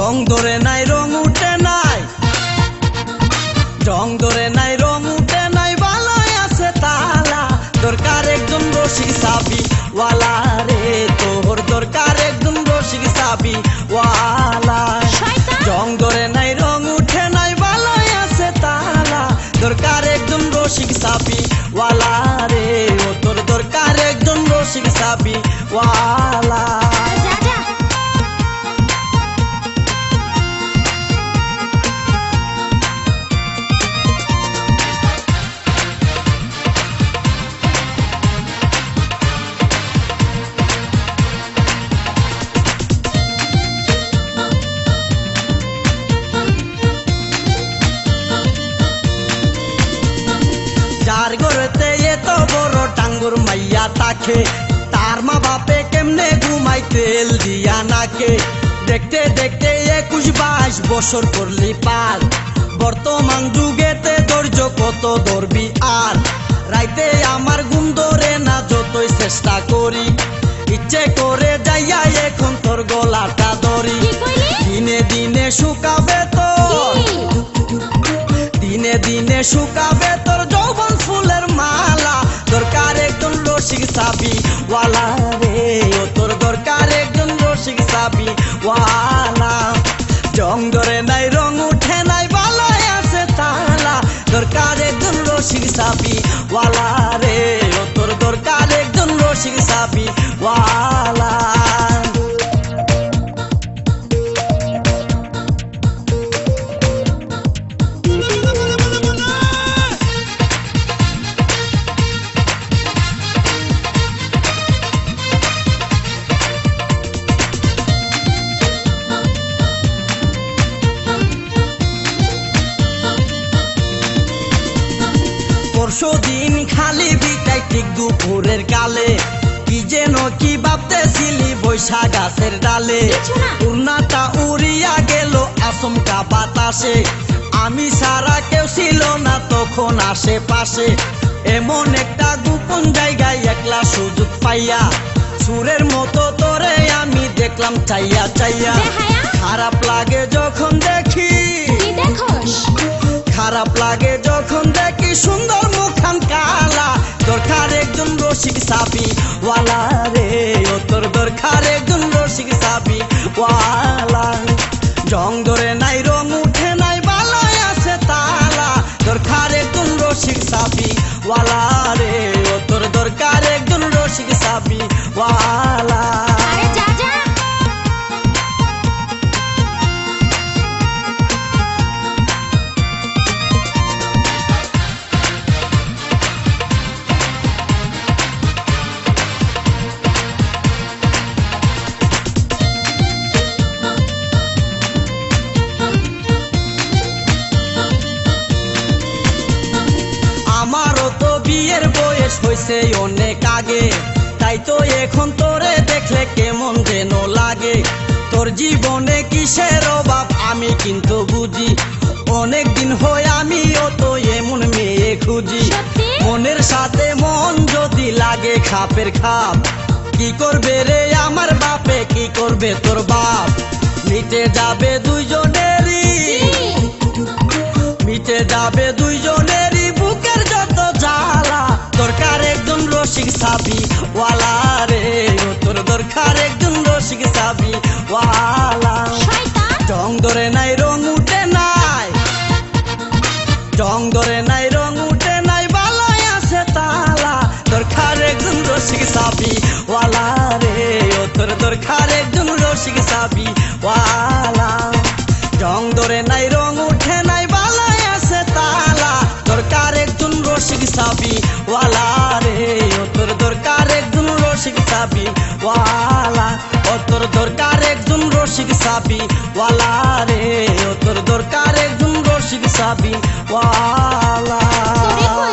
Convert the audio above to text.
রং ধরে নাই রং উঠে নাই, রং ধরে নাই রং উঠে নাই, বালাই আছে তালা, দরকার একজন রসিক চাবি ওয়ালা রে, তোর দরকার একজন রসিক চাবি ওয়ালা। রং ধরে নাই রং উঠে নাই, বালাই আছে তালা, দরকার একজন রসিক চাবি ওয়ালা রে, ও তোর দরকার একজন রসিক চাবি ওয়ালা। যার ঘরেতে এত বড় টাঙ্গুর মাইয়া তাকে, তার মা বাপে কেমনে ঘুমাই তেল দিয়া নাকে, দেখতে দেখতে 21-22 বছর করলি পার, বর্তমান যুগেতে ধৈর্য কত ধরবি আর, রাইতে আমার ঘুম ধরে না যতই চেষ্টা করি, ইচ্ছে করে যাইয়া এখন তোর গলাটা ধরি, দিনে দিনে শুকাবে তোর, দিনে দিনে শুকাবে তোর যৌবন ফুলের মালা, দরকার একজন রসিক চাবি ওয়ালা রে, ও তোর দরকার একজন রসিক চাবি ওয়ালা। রং ধরে নাই রং উঠে নাই, বালাই আছে তালা, দরকার একজন রসিক চাবি ওয়ালা রে, ও তোর দরকার একজন রসিক চাবি ওয়ালা। পরশুদিন খালি বিকাই ঠিক দুপুরের কালে, কি যেন কি ভাবতেছিলি বৈশা গাছের ডালে, উড়নাটা উড়িয়া গেল আচমকা বাতাসে, আমি সারা কেউ ছিল না তখন আশেপাশে, এমন একটা গোপন জায়গায় একলা সুযোগ পাইয়া, সুরের মতো তোরে আমি দেখলাম চাইয়া চাইয়া, খারাপ লাগে যখন দেখি, খারাপ লাগে যখন দেখি সুন্দর মুখান কালা, দরকার একজন রসিক চাবি ওয়ালা রে, ও তোর দরকার একজন রসিক চাবি ওয়ালা। রং ধরে নাই রং উঠে নাই, বালাই আছে তালা, দরকার একজন রসিক চাবি ওয়ালা রে, ও তোর দরকার একজন রসিক চাবি ওয়ালা। আমারও তো বিয়ের বয়স হয়েছে অনেক আগে, তাই তো এখন তোরে দেখলে কেমন যেন লাগে, তোর জীবনে কিসের অভাব আমি কিন্তু বুঝি, অনেক দিন হয় আমিও তো এমন মেয়ে খুঁজি, মনের সাথে মন যদি লাগে খাপের খাপ, কি করবে রে আমার বাপে, কি করবে তোর বাপ, মিটে যাবে দুইজনেরই, মিটে যাবে দুইজনেরই বুকের যত জ্বালা, দরকার একজন রসিক চাবি ওয়ালা রে, ও তোর দরকার একজন রসিক চাবি ওয়ালা। রং ধরে নাই রং উঠে নাই, রং ধরে নাই রং উঠে নাই, বালাই আছে তালা, দরকার একজন রসিক চাবি ওয়ালা রে, ও তোর দরকার একজন রসিক চাবি ওয়ালা। রং ধরে নাই রং উঠে নাই, বালাই আছে তালা, দরকার একজন রসিক চাবি ওয়ালা রে, ও তোর দরকার একজন রসিক চাবি ওয়ালা, ও তোর দরকার একজন রসিক চাবি ওয়ালা।